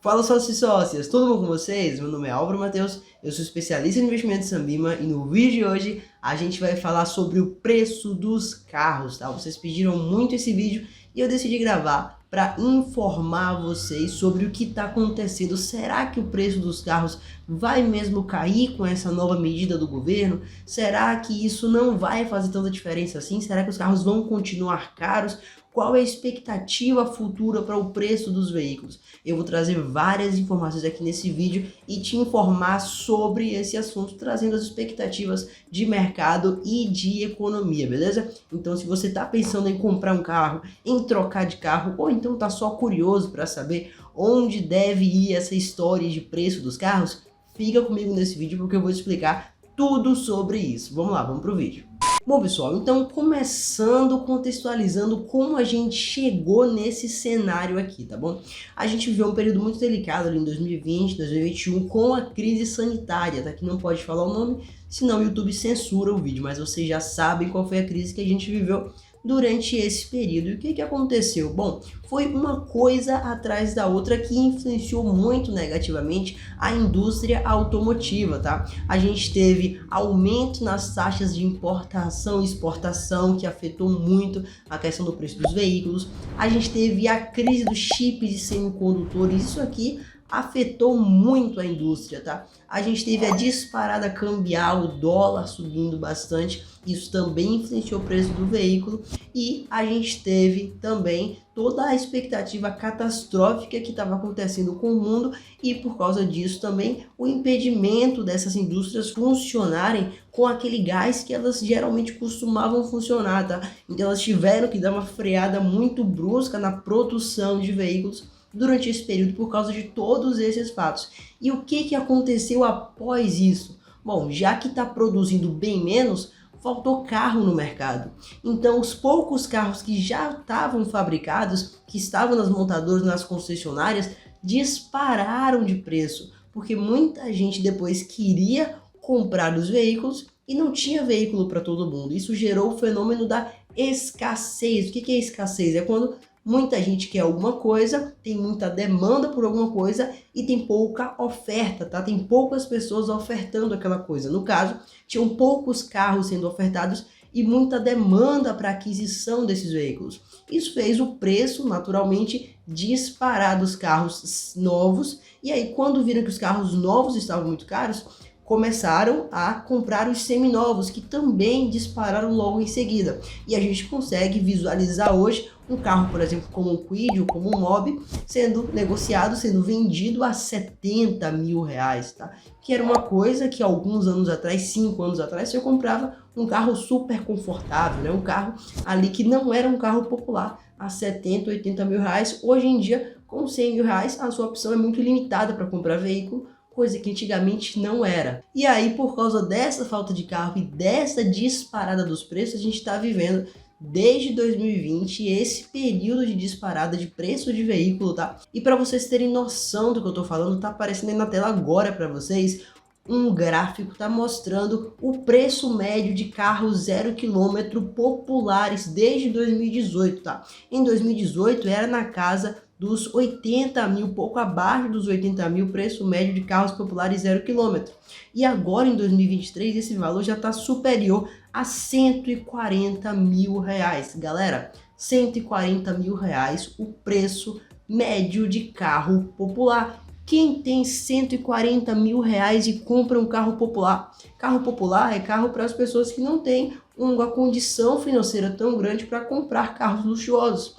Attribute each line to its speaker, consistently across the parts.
Speaker 1: Fala sócios e sócias, tudo bom com vocês? Meu nome é Álvaro Matheus, eu sou especialista em investimentos em Sambima e no vídeo de hoje a gente vai falar sobre o preço dos carros, tá? Vocês pediram muito esse vídeo e eu decidi gravar para informar vocês sobre o que está acontecendo. Será que o preço dos carros vai mesmo cair com essa nova medida do governo? Será que isso não vai fazer tanta diferença assim? Será que os carros vão continuar caros? Qual é a expectativa futura para o preço dos veículos? Eu vou trazer várias informações aqui nesse vídeo e te informar sobre esse assunto, trazendo as expectativas de mercado e de economia, beleza? Então, se você está pensando em comprar um carro, em trocar de carro, ou então está só curioso para saber onde deve ir essa história de preço dos carros, fica comigo nesse vídeo porque eu vou te explicar tudo sobre isso. Vamos lá, vamos para o vídeo. Bom, pessoal, então começando contextualizando como a gente chegou nesse cenário aqui, tá bom? A gente viveu um período muito delicado ali em 2020, 2021 com a crise sanitária, tá? Que não pode falar o nome, senão o YouTube censura o vídeo, mas vocês já sabem qual foi a crise que a gente viveu durante esse período. E o que aconteceu? Bom, foi uma coisa atrás da outra que influenciou muito negativamente a indústria automotiva, tá? A gente teve aumento nas taxas de importação e exportação, que afetou muito a questão do preço dos veículos. A gente teve a crise dos chips e semicondutores, isso aqui afetou muito a indústria, tá? A gente teve a disparada cambial, o dólar subindo bastante, isso também influenciou o preço do veículo, e a gente teve também toda a expectativa catastrófica que estava acontecendo com o mundo, e por causa disso também o impedimento dessas indústrias funcionarem com aquele gás que elas geralmente costumavam funcionar, tá? Então elas tiveram que dar uma freada muito brusca na produção de veículos durante esse período por causa de todos esses fatos. E o que aconteceu após isso? Bom, já que está produzindo bem menos, faltou carro no mercado. Então os poucos carros que já estavam fabricados, que estavam nas montadoras, nas concessionárias, dispararam de preço, porque muita gente depois queria comprar os veículos e não tinha veículo para todo mundo. Isso gerou o fenômeno da escassez. O que é escassez? É quando muita gente quer alguma coisa, tem muita demanda por alguma coisa e tem pouca oferta, tá? Tem poucas pessoas ofertando aquela coisa. No caso, tinham poucos carros sendo ofertados e muita demanda para aquisição desses veículos. Isso fez o preço, naturalmente, disparar dos carros novos. E aí, quando viram que os carros novos estavam muito caros, começaram a comprar os seminovos, que também dispararam logo em seguida. E a gente consegue visualizar hoje um carro, por exemplo, como um Kwid ou como um Mobi, sendo negociado, sendo vendido a 70 mil reais, tá? Que era uma coisa que alguns anos atrás, 5 anos atrás, você comprava um carro super confortável, né? Um carro ali que não era um carro popular, a 70, 80 mil reais. Hoje em dia, com 100 mil reais, a sua opção é muito limitada para comprar veículo, coisa que antigamente não era. E aí, por causa dessa falta de carro e dessa disparada dos preços, a gente está vivendo desde 2020 esse período de disparada de preço de veículo, tá? E para vocês terem noção do que eu tô falando, tá aparecendo aí na tela agora para vocês um gráfico, tá mostrando o preço médio de carros 0 km populares desde 2018, tá? Em 2018 era na casa dos 80 mil, pouco abaixo dos 80 mil, preço médio de carros populares 0 km. E agora em 2023 esse valor já está superior a 140 mil reais. Galera, 140 mil reais o preço médio de carro popular. Quem tem 140 mil reais e compra um carro popular? Carro popular é carro para as pessoas que não têm uma condição financeira tão grande para comprar carros luxuosos.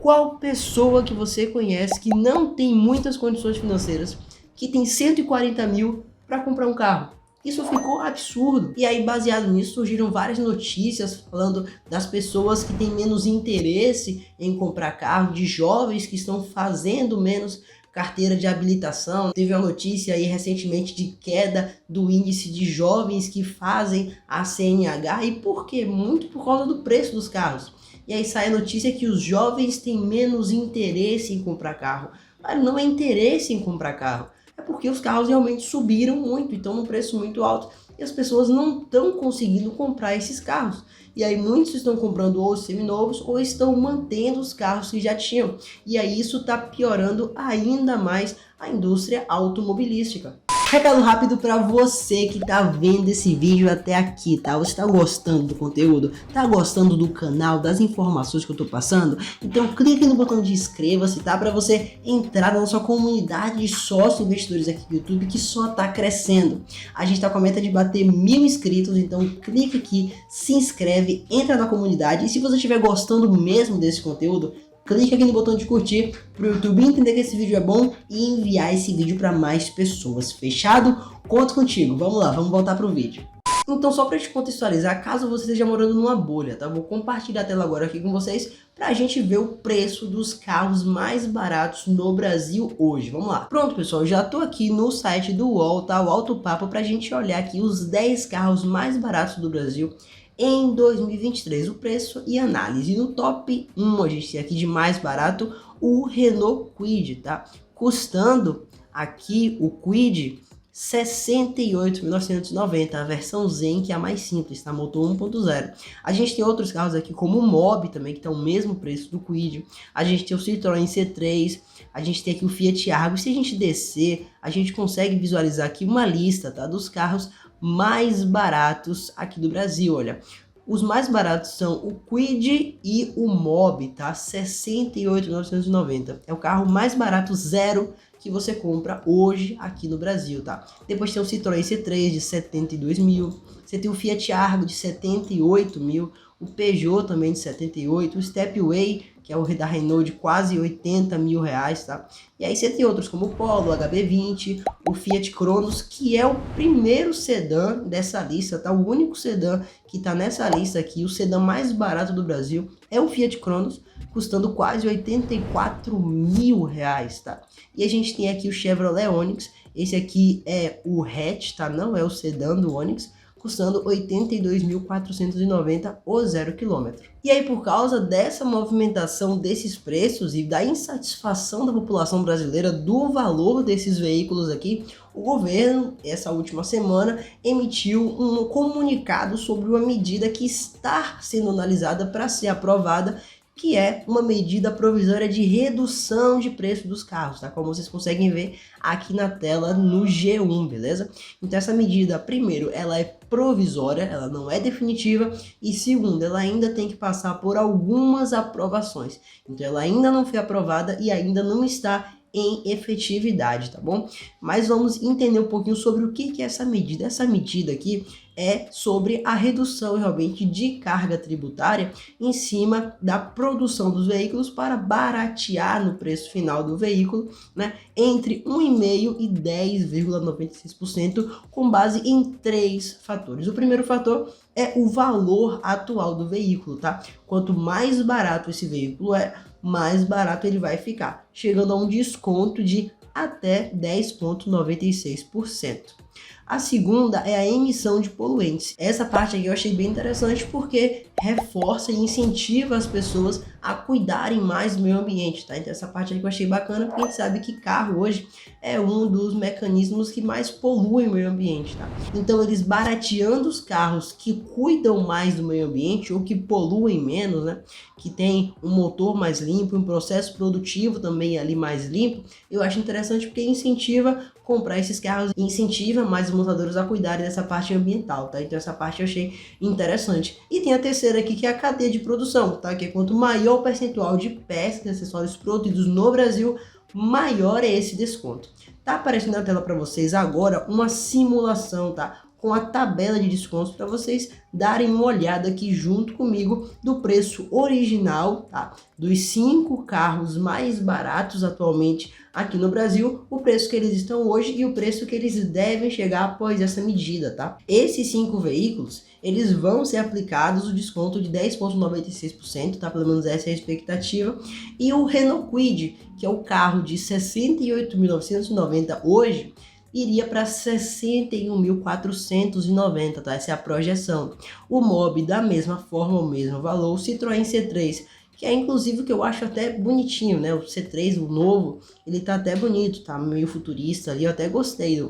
Speaker 1: Qual pessoa que você conhece que não tem muitas condições financeiras, que tem 140 mil para comprar um carro? Isso ficou absurdo. E aí, baseado nisso, surgiram várias notícias falando das pessoas que têm menos interesse em comprar carro, de jovens que estão fazendo menos carteira de habilitação. Teve uma notícia aí recentemente de queda do índice de jovens que fazem a CNH. E por quê? Muito por causa do preço dos carros. E aí sai a notícia que os jovens têm menos interesse em comprar carro. Mas não é interesse em comprar carro, é porque os carros realmente subiram muito, então num preço muito alto. e as pessoas não estão conseguindo comprar esses carros. E aí muitos estão comprando ou seminovos ou estão mantendo os carros que já tinham. E aí isso está piorando ainda mais a indústria automobilística. Recado rápido para você que tá vendo esse vídeo até aqui, tá? Você tá gostando do conteúdo? Tá gostando do canal, das informações que eu tô passando? Então clique no botão de inscreva-se, tá? Para você entrar na nossa comunidade de sócios investidores aqui do YouTube, que só tá crescendo. A gente tá com a meta de bater 1000 inscritos, então clique aqui, se inscreve, entra na comunidade. E se você estiver gostando mesmo desse conteúdo, clique aqui no botão de curtir para o YouTube entender que esse vídeo é bom e enviar esse vídeo para mais pessoas. Fechado? Conto contigo. Vamos lá, vamos voltar para o vídeo. Então, só para te contextualizar, caso você esteja morando numa bolha, tá? Vou compartilhar a tela agora aqui com vocês para a gente ver o preço dos carros mais baratos no Brasil hoje. Vamos lá. Pronto, pessoal, já tô aqui no site do UOL, tá? O Auto Papo, para a gente olhar aqui os 10 carros mais baratos do Brasil em 2023, o preço e análise. No top 1, a gente tem aqui de mais barato o Renault Kwid, tá? Custando aqui o Kwid 68.990, a versão Zen, que é a mais simples, tá? Motor 1.0. A gente tem outros carros aqui como o Mobi também, que tá o mesmo preço do Kwid. A gente tem o Citroën C3, a gente tem aqui o Fiat Argo. E se a gente descer, a gente consegue visualizar aqui uma lista, tá? Dos carros mais baratos aqui do Brasil, olha. Os mais baratos são o Kwid e o Mobi, tá? 68.990. É o carro mais barato zero que você compra hoje aqui no Brasil, tá? Depois tem o Citroën C3 de 72 mil, você tem o Fiat Argo de 78 mil, o Peugeot também de 78, o Stepway, que é o da Renault, de quase 80 mil reais, tá? E aí você tem outros como o Polo, o HB20, o Fiat Cronos, que é o primeiro sedã dessa lista, tá? O único sedã que tá nessa lista aqui, o sedã mais barato do Brasil, é o Fiat Cronos, custando quase 84 mil reais, tá? E a gente tem aqui o Chevrolet Onix, esse aqui é o hatch, tá? Não é o sedã do Onix, custando 82.490 o 0 km. E aí, por causa dessa movimentação desses preços e da insatisfação da população brasileira do valor desses veículos aqui, o governo, essa última semana, emitiu um comunicado sobre uma medida que está sendo analisada para ser aprovada, que é uma medida provisória de redução de preço dos carros, tá? Como vocês conseguem ver aqui na tela no G1, beleza? Então essa medida, primeiro, ela é provisória, ela não é definitiva, e segundo, ela ainda tem que passar por algumas aprovações. Então ela ainda não foi aprovada e ainda não está em efetividade, tá bom? Mas vamos entender um pouquinho sobre o que é essa medida. Essa medida aqui é sobre a redução realmente de carga tributária em cima da produção dos veículos para baratear no preço final do veículo, né, entre 1,5% e 10,96%, com base em 3 fatores. O primeiro fator é o valor atual do veículo, tá? Quanto mais barato esse veículo é, mais barato ele vai ficar, chegando a um desconto de até 10,96%. A segunda é a emissão de poluentes. Essa parte aqui eu achei bem interessante porque reforça e incentiva as pessoas a cuidarem mais do meio ambiente, tá? Então essa parte aqui eu achei bacana porque a gente sabe que carro hoje é um dos mecanismos que mais poluem o meio ambiente, tá? Então eles barateando os carros que cuidam mais do meio ambiente ou que poluem menos, né? Que tem um motor mais limpo, um processo produtivo também ali mais limpo, eu acho interessante porque incentiva comprar esses carros e incentiva mais os montadores a cuidarem dessa parte ambiental, tá? Então essa parte eu achei interessante. E tem a terceira aqui, que é a cadeia de produção, tá? Que é quanto maior o percentual de peças e acessórios produzidos no Brasil, maior é esse desconto. Tá aparecendo na tela para vocês agora uma simulação, tá? Com a tabela de descontos para vocês darem uma olhada aqui junto comigo do preço original, tá? Dos 5 carros mais baratos atualmente aqui no Brasil, o preço que eles estão hoje e o preço que eles devem chegar após essa medida, tá? Esses 5 veículos, eles vão ser aplicados o desconto de 10,96%, tá? Pelo menos essa é a expectativa. E o Renault Kwid, que é o carro de 68.990 hoje, iria para 61.490, tá? Essa é a projeção. O Mobi, da mesma forma, o mesmo valor. O Citroën C3, que é inclusive o que eu acho até bonitinho, né? O C3, o novo, ele tá até bonito, tá meio futurista ali, eu até gostei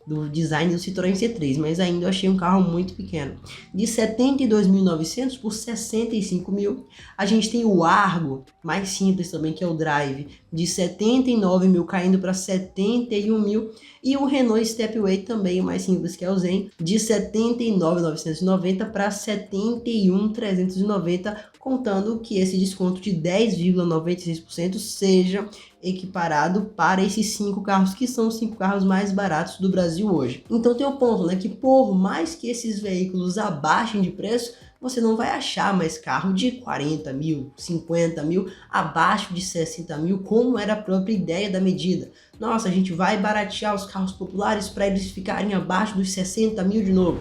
Speaker 1: do design do Citroën C3, mas ainda eu achei um carro muito pequeno. De 72.900 por 65 mil. A gente tem o Argo, mais simples também, que é o Drive, de 79 mil caindo para 71 mil. E o Renault Stepway também, o mais simples, que é o Zen, de 79.990 para 71.390, contando que esse desconto de 10,96% seja equiparado para esses 5 carros, que são os 5 carros mais baratos do Brasil hoje. Então tem o ponto, né, que por mais que esses veículos abaixem de preço, você não vai achar mais carro de 40 mil, 50 mil, abaixo de 60 mil, como era a própria ideia da medida. Nossa, a gente vai baratear os carros populares para eles ficarem abaixo dos 60 mil de novo.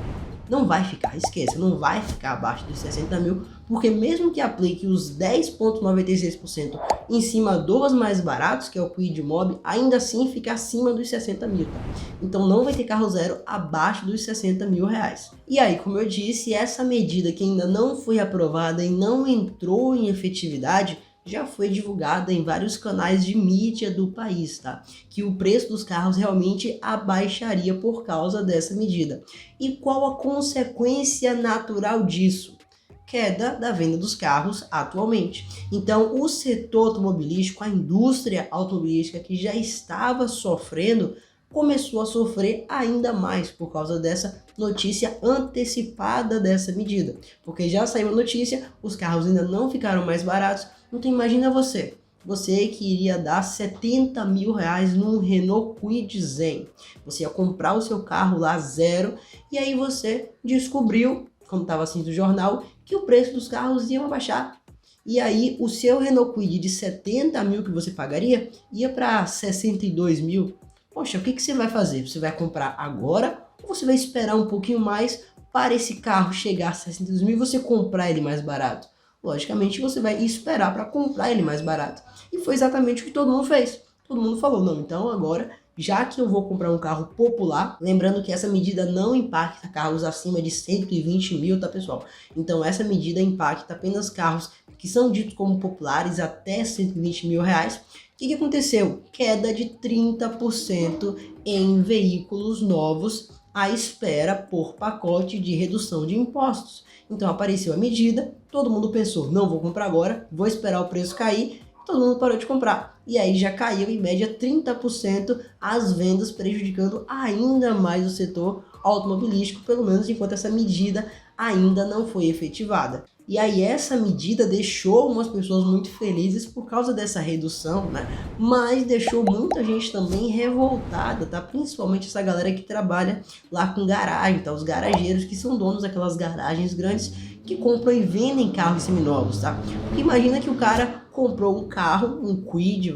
Speaker 1: Não vai ficar, esqueça, não vai ficar abaixo dos 60 mil, porque mesmo que aplique os 10,96% em cima dos mais baratos, que é o Kwid Mobi, ainda assim fica acima dos 60 mil, tá? Então não vai ter carro zero abaixo dos 60 mil reais. E aí, como eu disse, essa medida que ainda não foi aprovada e não entrou em efetividade, já foi divulgada em vários canais de mídia do país, tá? Que o preço dos carros realmente abaixaria por causa dessa medida. E qual a consequência natural disso? Queda da venda dos carros atualmente. Então, o setor automobilístico, a indústria automobilística que já estava sofrendo, começou a sofrer ainda mais por causa dessa notícia antecipada dessa medida. Porque já saiu a notícia, os carros ainda não ficaram mais baratos. Então imagina você que iria dar 70 mil reais num Renault Kwid Zen. Você ia comprar o seu carro lá zero e aí você descobriu, como estava assim no jornal, que o preço dos carros ia abaixar. E aí o seu Renault Kwid de 70 mil que você pagaria ia para 62 mil. Poxa, o que você vai fazer? Você vai comprar agora ou você vai esperar um pouquinho mais para esse carro chegar a 62 mil e você comprar ele mais barato? Logicamente você vai esperar para comprar ele mais barato. E foi exatamente o que todo mundo fez. Todo mundo falou, não, então agora, já que eu vou comprar um carro popular, lembrando que essa medida não impacta carros acima de 120 mil, tá pessoal? Então essa medida impacta apenas carros que são ditos como populares até 120 mil reais. O que aconteceu? Queda de 30% em veículos novos à espera por pacote de redução de impostos. Então apareceu a medida, todo mundo pensou, não vou comprar agora, vou esperar o preço cair, todo mundo parou de comprar. E aí já caiu em média 30% as vendas, prejudicando ainda mais o setor automobilístico, pelo menos enquanto essa medida ainda não foi efetivada. E aí essa medida deixou umas pessoas muito felizes por causa dessa redução, né? Mas deixou muita gente também revoltada, tá? Principalmente essa galera que trabalha lá com garagem, tá? Os garageiros que são donos daquelas garagens grandes que compram e vendem carros seminovos, tá? Porque imagina que o cara comprou um carro, um Kwid,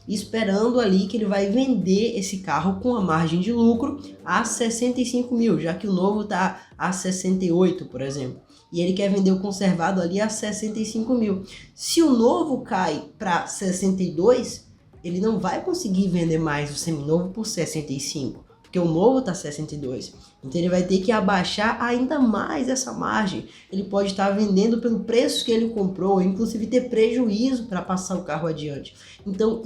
Speaker 1: esperando ali que ele vai vender esse carro com a margem de lucro a 65 mil, já que o novo tá a 68, por exemplo. E ele quer vender o conservado ali a 65 mil. Se o novo cai para 62, ele não vai conseguir vender mais o seminovo por 65, porque o novo está 62. Então ele vai ter que abaixar ainda mais essa margem. Ele pode estar vendendo pelo preço que ele comprou, inclusive ter prejuízo para passar o carro adiante. Então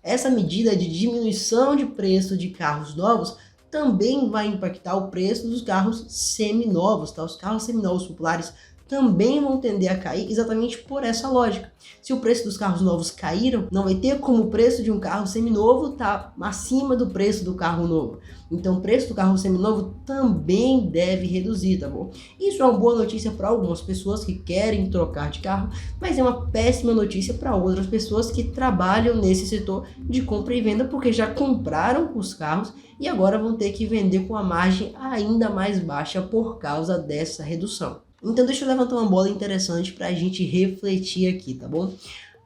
Speaker 1: essa medida de diminuição de preço de carros novos também vai impactar o preço dos carros seminovos, tá? Os carros seminovos populares também vão tender a cair exatamente por essa lógica. Se o preço dos carros novos caíram, não vai ter como o preço de um carro seminovo estar acima do preço do carro novo. Então o preço do carro seminovo também deve reduzir, tá bom? Isso é uma boa notícia para algumas pessoas que querem trocar de carro, mas é uma péssima notícia para outras pessoas que trabalham nesse setor de compra e venda, porque já compraram os carros e agora vão ter que vender com a margem ainda mais baixa por causa dessa redução. Então deixa eu levantar uma bola interessante para a gente refletir aqui, tá bom?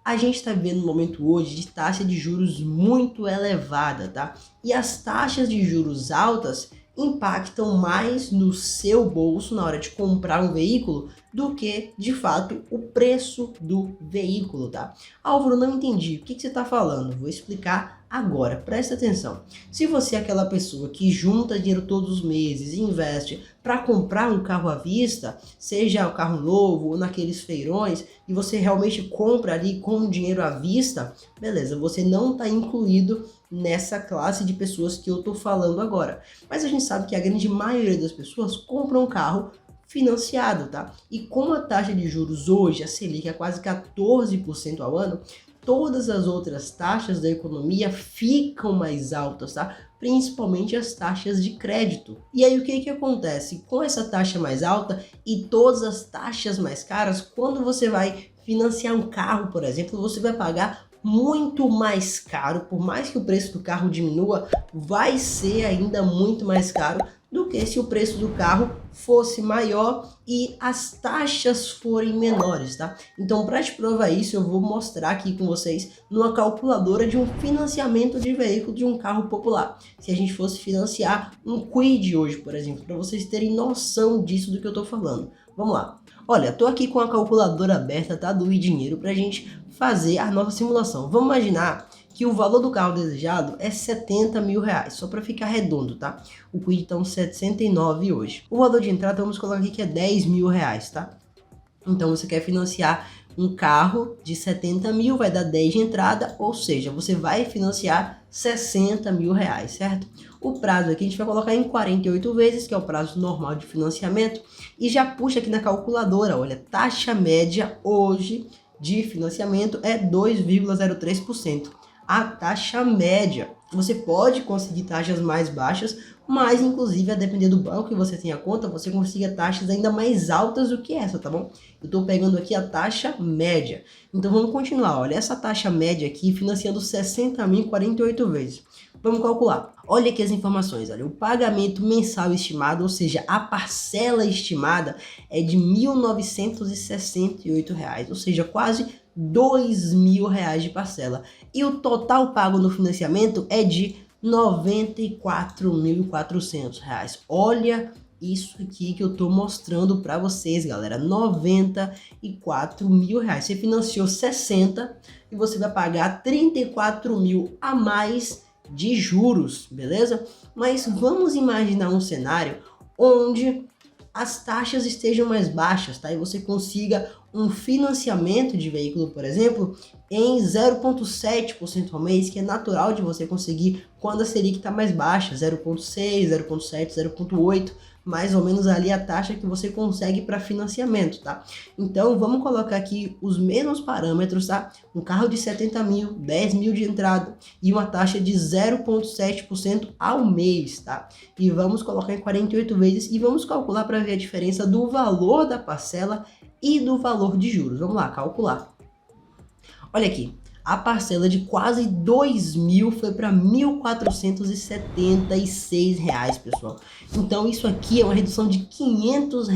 Speaker 1: A gente está vivendo um momento hoje de taxa de juros muito elevada, tá? E as taxas de juros altas impactam mais no seu bolso na hora de comprar um veículo do que, de fato, o preço do veículo, tá? Álvaro, não entendi. O que você está falando? Vou explicar agora. Presta atenção. Se você é aquela pessoa que junta dinheiro todos os meses e investe para comprar um carro à vista, seja o carro novo ou naqueles feirões, e você realmente compra ali com dinheiro à vista, beleza, você não está incluído nessa classe de pessoas que eu tô falando agora. Mas a gente sabe que a grande maioria das pessoas compram um carro financiado, tá? E com a taxa de juros hoje, a Selic é quase 14% ao ano, todas as outras taxas da economia ficam mais altas, tá? Principalmente as taxas de crédito. E aí o que acontece? Com essa taxa mais alta e todas as taxas mais caras, quando você vai financiar um carro, por exemplo, você vai pagar muito mais caro. Por mais que o preço do carro diminua, vai ser ainda muito mais caro do que se o preço do carro fosse maior e as taxas forem menores, tá? Então, para te provar isso, eu vou mostrar aqui com vocês numa calculadora de um financiamento de veículo de um carro popular. Se a gente fosse financiar um Kwid hoje, por exemplo, para vocês terem noção disso do que eu tô falando. Vamos lá. Olha, tô aqui com a calculadora aberta, tá? Do iDinheiro pra gente fazer a nossa simulação. Vamos imaginar que o valor do carro desejado é 70 mil reais, só para ficar redondo, tá? O Kwid tá uns 69 hoje. O valor de entrada, vamos colocar aqui que é 10 mil reais, tá? Então você quer financiar um carro de 70 mil, vai dar 10 de entrada, ou seja, você vai financiar 60 mil reais, certo? O prazo aqui a gente vai colocar em 48 vezes, que é o prazo normal de financiamento, e já puxa aqui na calculadora, olha, taxa média hoje de financiamento é 2,03%. A taxa média. Você pode conseguir taxas mais baixas, mas inclusive a depender do banco que você tenha conta, você consiga taxas ainda mais altas do que essa, tá bom? Eu estou pegando aqui a taxa média. Então vamos continuar, olha, essa taxa média aqui financiando 60 mil em 48 vezes. Vamos calcular. Olha aqui as informações, olha, o pagamento mensal estimado, ou seja, a parcela estimada é de R$ 1.968, ou seja, quase R$ 2.000 de parcela. E o total pago no financiamento é de R$ 94.400. Olha isso aqui que eu tô mostrando para vocês, galera. R$ 94 mil reais. Você financiou 60 e você vai pagar 34 mil a mais de juros, beleza? Mas vamos imaginar um cenário onde as taxas estejam mais baixas, tá? E você consiga um financiamento de veículo, por exemplo, em 0,7% ao mês, que é natural de você conseguir quando a Selic está mais baixa, 0,6, 0,7, 0,8, mais ou menos ali a taxa que você consegue para financiamento, tá? Então vamos colocar aqui os mesmos parâmetros, tá? Um carro de 70 mil, 10 mil de entrada e uma taxa de 0,7% ao mês, tá? E vamos colocar em 48 vezes e vamos calcular para ver a diferença do valor da parcela e do valor de juros. Vamos lá, calcular. Olha aqui, a parcela de quase 2 mil foi para R$ 1.476, pessoal. Então isso aqui é uma redução de R$ 500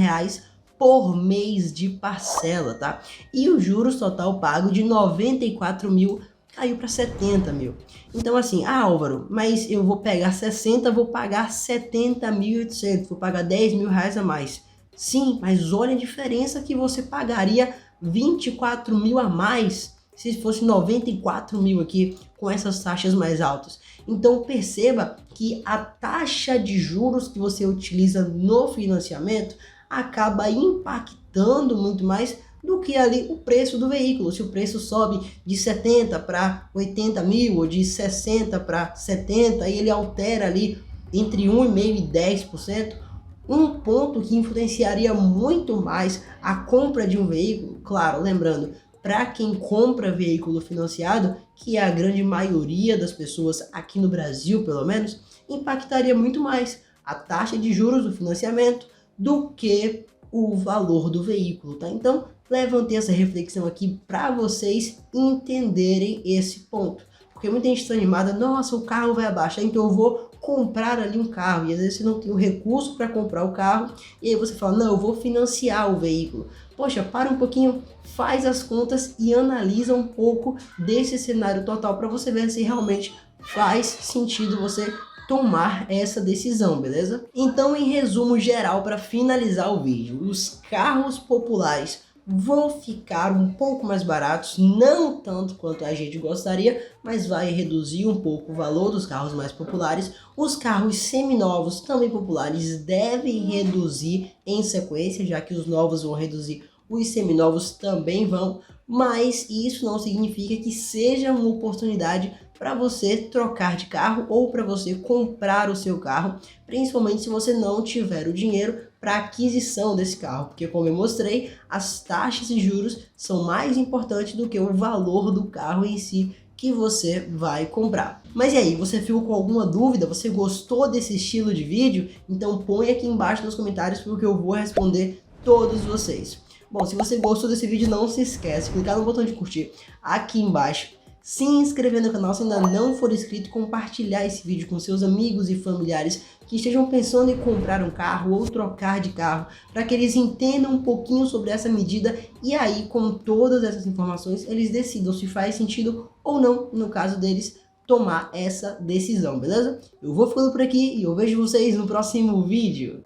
Speaker 1: por mês de parcela, tá? E o juros total pago de 94 mil caiu para 70 mil. Então assim, Álvaro, mas eu vou pegar 60, vou pagar 70.800, vou pagar 10 mil reais a mais. Sim, mas olha a diferença que você pagaria 24 mil a mais se fosse 94 mil aqui com essas taxas mais altas. Então perceba que a taxa de juros que você utiliza no financiamento acaba impactando muito mais do que ali o preço do veículo. Se o preço sobe de 70 para 80 mil ou de 60 para 70 e ele altera ali entre 1,5% e 10%, um ponto que influenciaria muito mais a compra de um veículo, claro, lembrando, para quem compra veículo financiado, que é a grande maioria das pessoas aqui no Brasil, pelo menos, impactaria muito mais a taxa de juros do financiamento do que o valor do veículo, tá? Então, levantei essa reflexão aqui para vocês entenderem esse ponto. Porque muita gente está animada, nossa, o carro vai abaixar, então eu vou comprar ali um carro. E às vezes você não tem o recurso para comprar o carro, e aí você fala, não, eu vou financiar o veículo. Poxa, para um pouquinho, faz as contas e analisa um pouco desse cenário total para você ver se realmente faz sentido você tomar essa decisão, beleza? Então, em resumo geral, para finalizar o vídeo, os carros populares vão ficar um pouco mais baratos, não tanto quanto a gente gostaria, mas vai reduzir um pouco o valor dos carros mais populares. Os carros seminovos, também populares, devem reduzir em sequência, já que os novos vão reduzir, os seminovos também vão, mas isso não significa que seja uma oportunidade para você trocar de carro ou para você comprar o seu carro, principalmente se você não tiver o dinheiro para aquisição desse carro, porque como eu mostrei, as taxas e juros são mais importantes do que o valor do carro em si que você vai comprar. Mas e aí, você ficou com alguma dúvida? Você gostou desse estilo de vídeo? Então põe aqui embaixo nos comentários porque eu vou responder todos vocês. Bom, se você gostou desse vídeo, não se esquece de clicar no botão de curtir aqui embaixo, se inscrever no canal se ainda não for inscrito, compartilhar esse vídeo com seus amigos e familiares que estejam pensando em comprar um carro ou trocar de carro, para que eles entendam um pouquinho sobre essa medida e aí, com todas essas informações, eles decidam se faz sentido ou não, no caso deles, tomar essa decisão, beleza? Eu vou ficando por aqui e eu vejo vocês no próximo vídeo.